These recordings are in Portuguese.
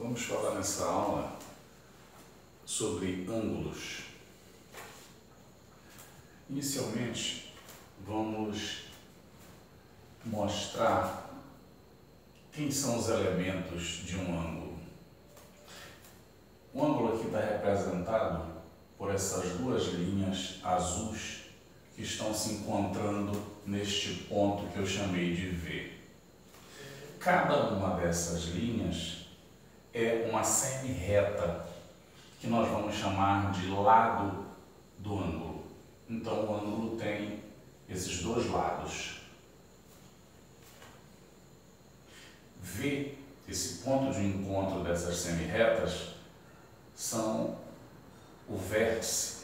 Vamos falar nessa aula sobre ângulos. Inicialmente, vamos mostrar quem são os elementos de um ângulo. O ângulo aqui está representado por essas duas linhas azuis que estão se encontrando neste ponto que eu chamei de V. Cada uma dessas linhas é uma semi-reta que nós vamos chamar de lado do ângulo. Então o ângulo tem esses dois lados. V, esse ponto de encontro dessas semi-retas, são o vértice,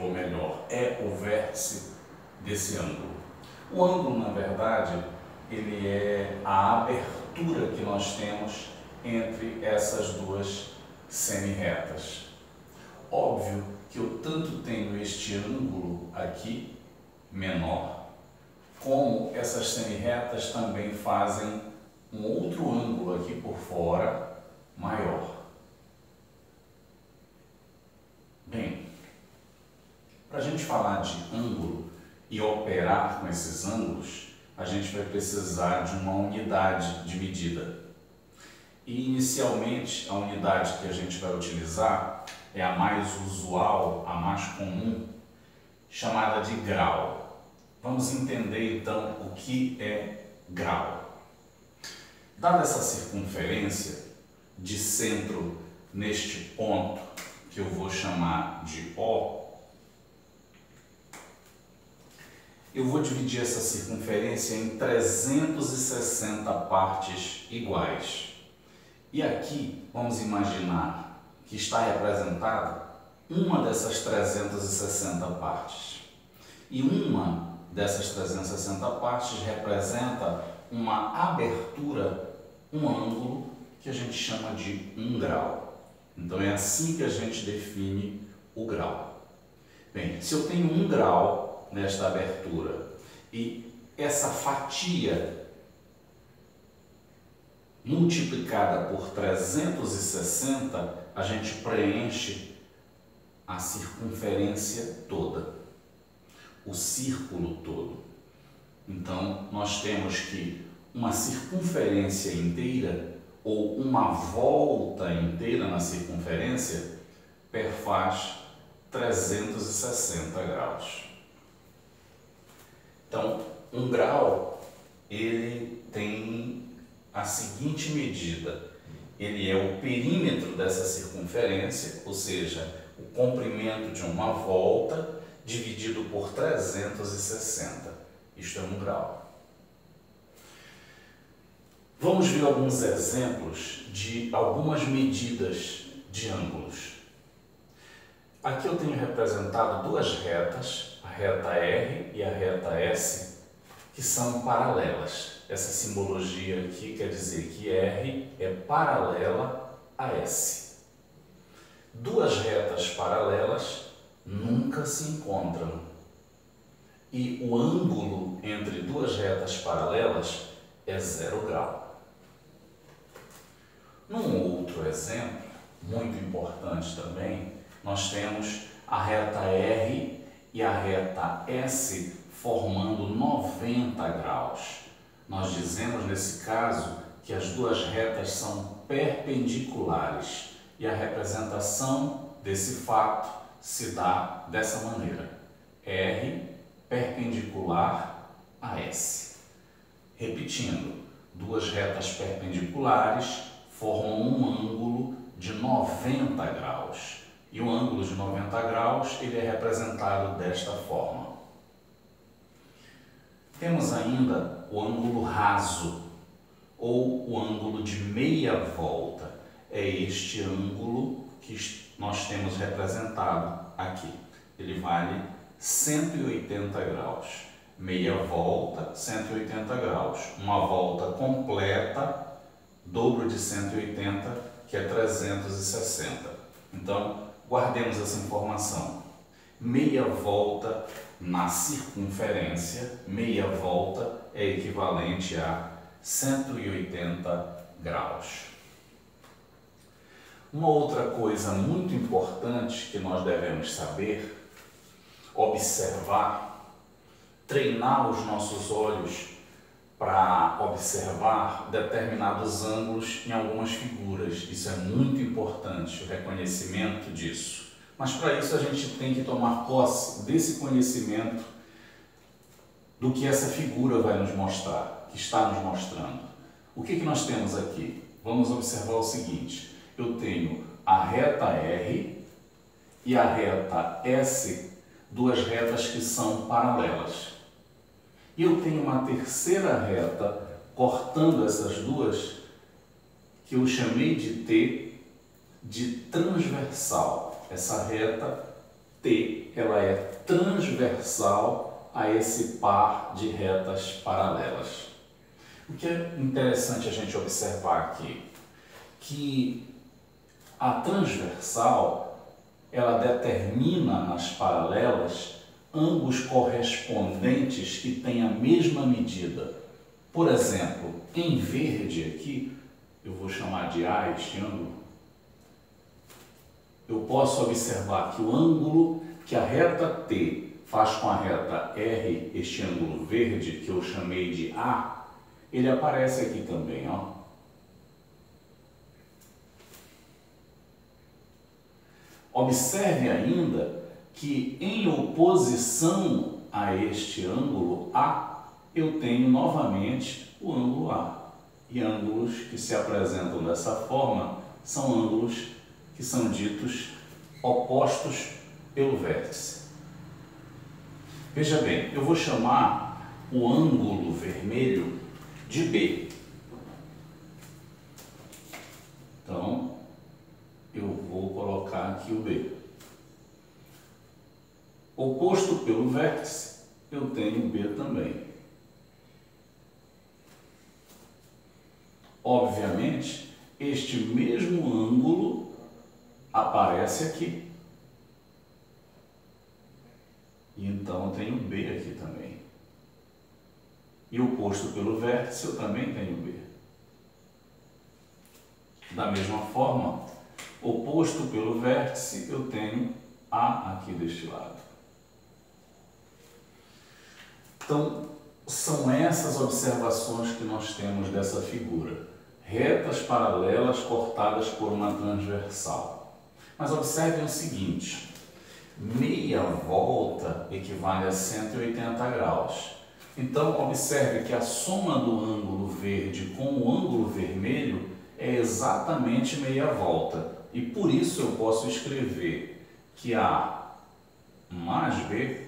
ou melhor, é o vértice desse ângulo. O ângulo, na verdade, ele é a abertura que nós temos entre essas duas semi-retas. Óbvio que eu tanto tenho este ângulo aqui, menor, como essas semi-retas também fazem um outro ângulo aqui por fora, maior. Bem, para a gente falar de ângulo e operar com esses ângulos, a gente vai precisar de uma unidade de medida. E inicialmente a unidade que a gente vai utilizar é a mais usual, a mais comum, chamada de grau. Vamos entender então o que é grau. Dada essa circunferência de centro neste ponto, que eu vou chamar de O, eu vou dividir essa circunferência em 360 partes iguais. E aqui vamos imaginar que está representada uma dessas 360 partes. E uma dessas 360 partes representa uma abertura, um ângulo que a gente chama de 1 grau. Então é assim que a gente define o grau. Bem, se eu tenho 1 grau nesta abertura e essa fatia multiplicada por 360, a gente preenche a circunferência toda, o círculo todo. Então, nós temos que uma circunferência inteira ou uma volta inteira na circunferência perfaz 360 graus. Então, 1 grau, ele tem a seguinte medida: ele é o perímetro dessa circunferência, ou seja, o comprimento de uma volta dividido por 360. Isto é 1 grau. Vamos ver alguns exemplos de algumas medidas de ângulos. Aqui eu tenho representado duas retas, a reta R e a reta S, que são paralelas. Essa simbologia aqui quer dizer que R é paralela a S. Duas retas paralelas nunca se encontram. E o ângulo entre duas retas paralelas é 0 grau. Num outro exemplo, muito importante também, nós temos a reta R e a reta S formando 90 graus. Nós dizemos nesse caso que as duas retas são perpendiculares e a representação desse fato se dá dessa maneira: R perpendicular a S. Repetindo, duas retas perpendiculares formam um ângulo de 90 graus. E o ângulo de 90 graus ele é representado desta forma. Temos ainda o ângulo raso, ou o ângulo de meia volta. É este ângulo que nós temos representado aqui. Ele vale 180 graus. Meia volta, 180 graus. Uma volta completa, dobro de 180, que é 360. Então, guardemos essa informação. Meia volta na circunferência, meia volta é equivalente a 180 graus. Uma outra coisa muito importante que nós devemos saber, observar, treinar os nossos olhos para observar determinados ângulos em algumas figuras. Isso é muito importante, o reconhecimento disso. Mas para isso a gente tem que tomar posse desse conhecimento do que essa figura vai nos mostrar, que está nos mostrando. O que nós temos aqui? Vamos observar o seguinte: eu tenho a reta R e a reta S, duas retas que são paralelas. E eu tenho uma terceira reta cortando essas duas, que eu chamei de T, de transversal. Essa reta T, ela é transversal a esse par de retas paralelas. O que é interessante a gente observar aqui, que a transversal, ela determina nas paralelas ângulos correspondentes que têm a mesma medida. Por exemplo, em verde aqui, eu vou chamar de A este ângulo, eu posso observar que o ângulo que a reta T faz com a reta R, este ângulo verde que eu chamei de A, ele aparece aqui também, ó. Observe ainda que em oposição a este ângulo A, eu tenho novamente o ângulo A. E ângulos que se apresentam dessa forma são ângulos que são ditos opostos pelo vértice. Veja bem, eu vou chamar o ângulo vermelho de B. Então, eu vou colocar aqui o B. Oposto pelo vértice, eu tenho B também. Obviamente, este mesmo ângulo aparece aqui. E então eu tenho B aqui também. E oposto pelo vértice, eu também tenho B. Da mesma forma, oposto pelo vértice, eu tenho A aqui deste lado. Então, são essas observações que nós temos dessa figura. Retas paralelas cortadas por uma transversal. Mas observem o seguinte: meia volta equivale a 180 graus. Então, observe que a soma do ângulo verde com o ângulo vermelho é exatamente meia volta. E por isso eu posso escrever que A mais B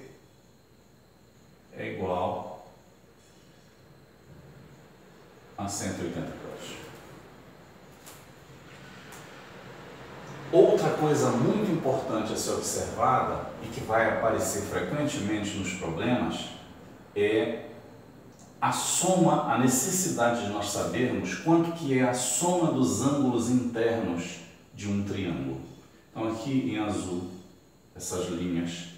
é igual a 180 graus. Outra coisa muito importante a ser observada e que vai aparecer frequentemente nos problemas é a soma, a necessidade de nós sabermos quanto que é a soma dos ângulos internos de um triângulo. Então aqui em azul, essas linhas,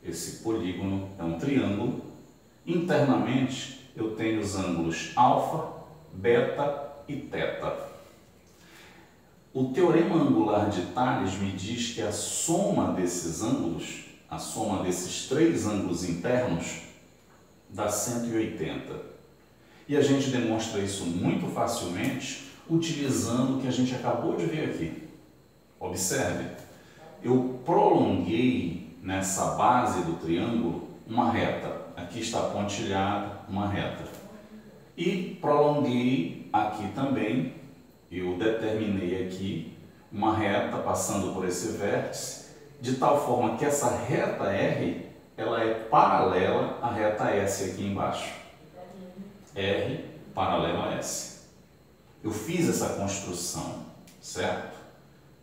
esse polígono é um triângulo. Internamente eu tenho os ângulos alfa, beta e teta. O teorema angular de Tales me diz que a soma desses ângulos, a soma desses três ângulos internos, dá 180. E a gente demonstra isso muito facilmente utilizando o que a gente acabou de ver aqui. Observe, eu prolonguei nessa base do triângulo uma reta. Aqui está pontilhada uma reta. E prolonguei aqui também, eu determinei aqui uma reta passando por esse vértice, de tal forma que essa reta R, ela é paralela à reta S aqui embaixo. R paralela a S. Eu fiz essa construção, certo?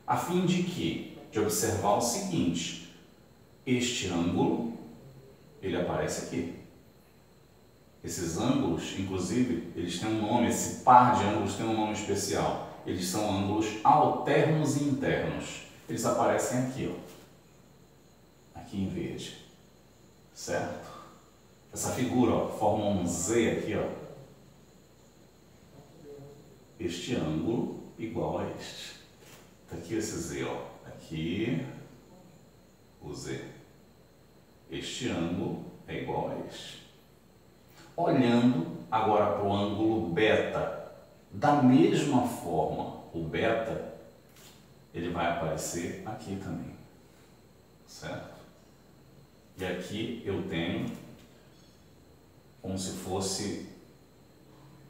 A fim de quê? De observar o seguinte: este ângulo, ele aparece aqui. Esses ângulos, inclusive, eles têm um nome, esse par de ângulos tem um nome especial. Eles são ângulos alternos e internos. Eles aparecem aqui, ó. Aqui em verde. Certo? Essa figura, ó, forma um Z aqui, ó. Este ângulo igual a este. Tá aqui esse Z, ó. Aqui o Z. Este ângulo é igual a este. Olhando agora para o ângulo beta, da mesma forma, o beta, ele vai aparecer aqui também, certo? E aqui eu tenho como se fosse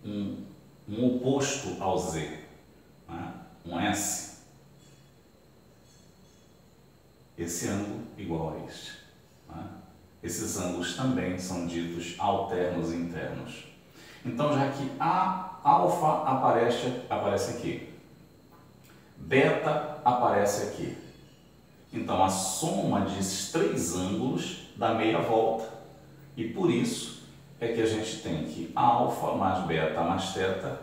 um oposto ao Z, né? Um S. Esse ângulo igual a este, né? Esses ângulos também são ditos alternos internos. Então, já que a alfa aparece aqui, beta aparece aqui, então a soma desses três ângulos dá meia volta. E por isso é que a gente tem que alfa mais beta mais θ,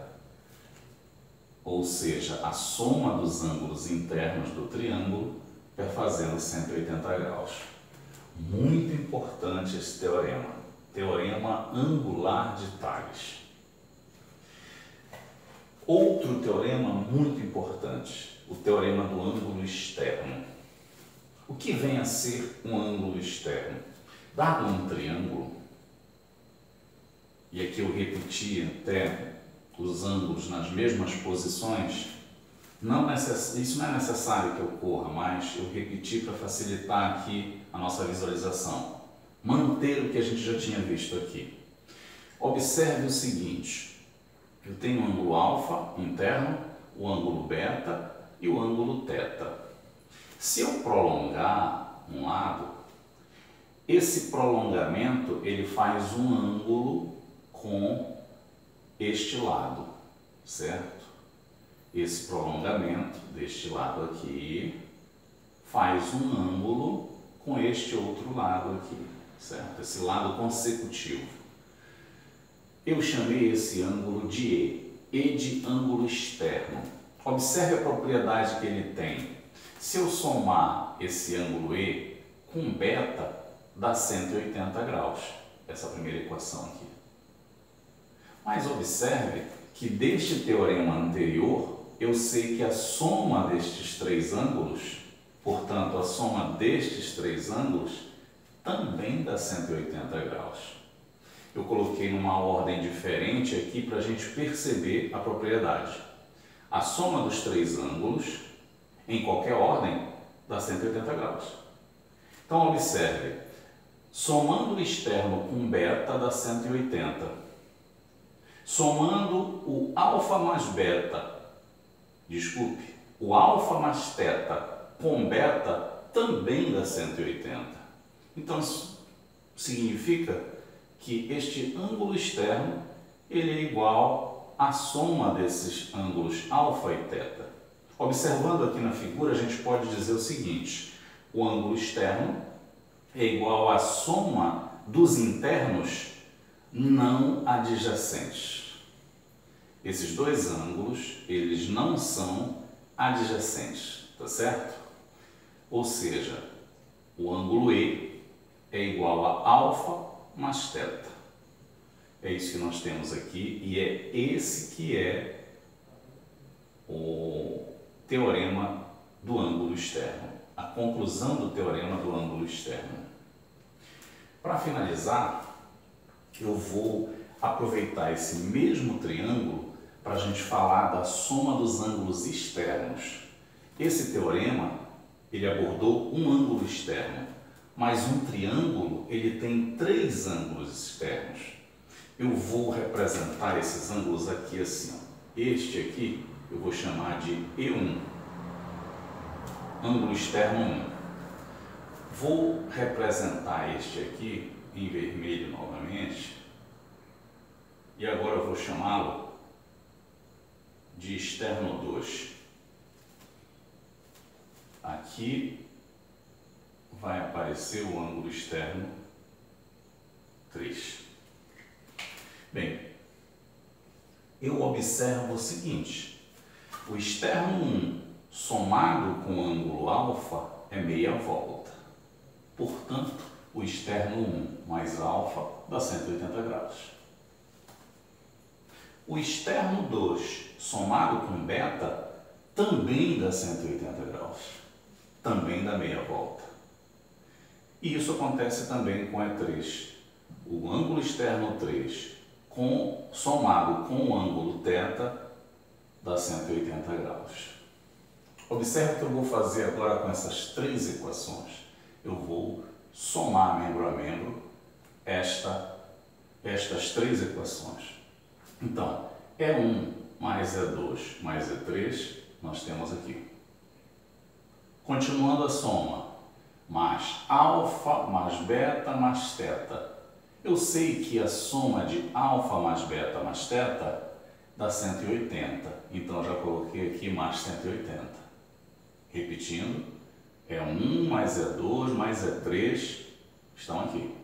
ou seja, a soma dos ângulos internos do triângulo, perfazendo 180 graus. Muito importante esse teorema, teorema angular de Tales. Outro teorema muito importante, o teorema do ângulo externo. O que vem a ser um ângulo externo? Dado um triângulo, e aqui eu repeti até os ângulos nas mesmas posições, isso não é necessário que ocorra, mas eu repeti para facilitar aqui a nossa visualização. Manter o que a gente já tinha visto aqui. Observe o seguinte, eu tenho o ângulo alfa interno, o ângulo beta e o ângulo θ. Se eu prolongar um lado, esse prolongamento ele faz um ângulo com este lado, certo? Esse prolongamento deste lado aqui faz um ângulo com este outro lado aqui, certo? Esse lado consecutivo. Eu chamei esse ângulo de E de ângulo externo. Observe a propriedade que ele tem. Se eu somar esse ângulo E com beta, dá 180 graus, essa primeira equação aqui. Mas observe que deste teorema anterior, eu sei que a soma destes três ângulos, portanto, a soma destes três ângulos, também dá 180 graus. Eu coloquei numa ordem diferente aqui para a gente perceber a propriedade. A soma dos três ângulos, em qualquer ordem, dá 180 graus. Então, observe, somando o externo com beta dá 180. Somando o alfa mais beta, o alfa mais θ com beta também dá 180. Então, isso significa que este ângulo externo ele é igual à soma desses ângulos alfa e θ. Observando aqui na figura, a gente pode dizer o seguinte, o ângulo externo é igual à soma dos internos não adjacentes. Esses dois ângulos, eles não são adjacentes, tá certo? Ou seja, o ângulo E é igual a alfa mais θ. É isso que nós temos aqui e é esse que é o teorema do ângulo externo, a conclusão do teorema do ângulo externo. Para finalizar, eu vou aproveitar esse mesmo triângulo para a gente falar da soma dos ângulos externos. Esse teorema, ele abordou um ângulo externo, mas um triângulo, ele tem três ângulos externos. Eu vou representar esses ângulos aqui assim, ó. Este aqui eu vou chamar de E1, ângulo externo 1. Vou representar este aqui em vermelho novamente, e agora eu vou chamá-lo de externo 2. Aqui vai aparecer o ângulo externo 3. Bem, eu observo o seguinte, o externo 1 somado com o ângulo alfa é meia volta. Portanto, o externo 1 mais alfa dá 180 graus. O externo 2 somado com beta também dá 180 graus, também dá meia volta. E isso acontece também com E3. O ângulo externo 3 somado com o ângulo θ dá 180 graus. Observe que eu vou fazer agora com essas três equações. Eu vou somar membro a membro estas três equações. Então, E1 mais E2 mais E3, nós temos aqui. Continuando a soma, mais alfa mais beta mais θ. Eu sei que a soma de alfa mais beta mais θ dá 180, então já coloquei aqui mais 180. Repetindo, E1 mais E2 mais E3 estão aqui.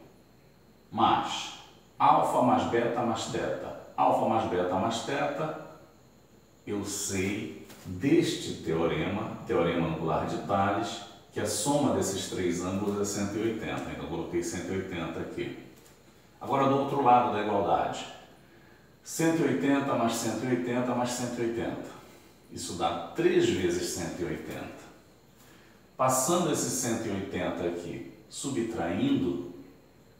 Mais alfa mais beta mais θ. Alfa mais beta mais θ, eu sei deste teorema, teorema angular de Thales, que a soma desses três ângulos é 180. Então eu coloquei 180 aqui. Agora do outro lado da igualdade. 180 mais 180 mais 180. Isso dá 3 vezes 180. Passando esse 180 aqui, subtraindo,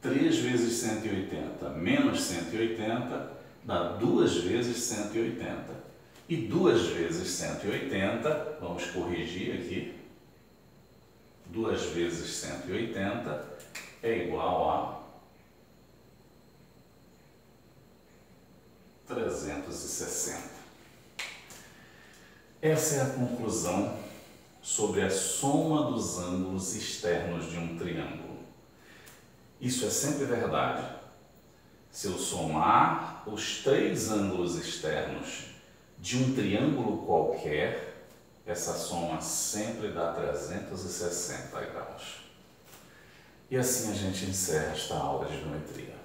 3 vezes 180 menos 180 dá 2 vezes 180. E 2 vezes 180, vamos corrigir aqui, 2 vezes 180 é igual a 360. Essa é a conclusão sobre a soma dos ângulos externos de um triângulo. Isso é sempre verdade. Se eu somar os três ângulos externos de um triângulo qualquer, essa soma sempre dá 360 graus. E assim a gente encerra esta aula de geometria.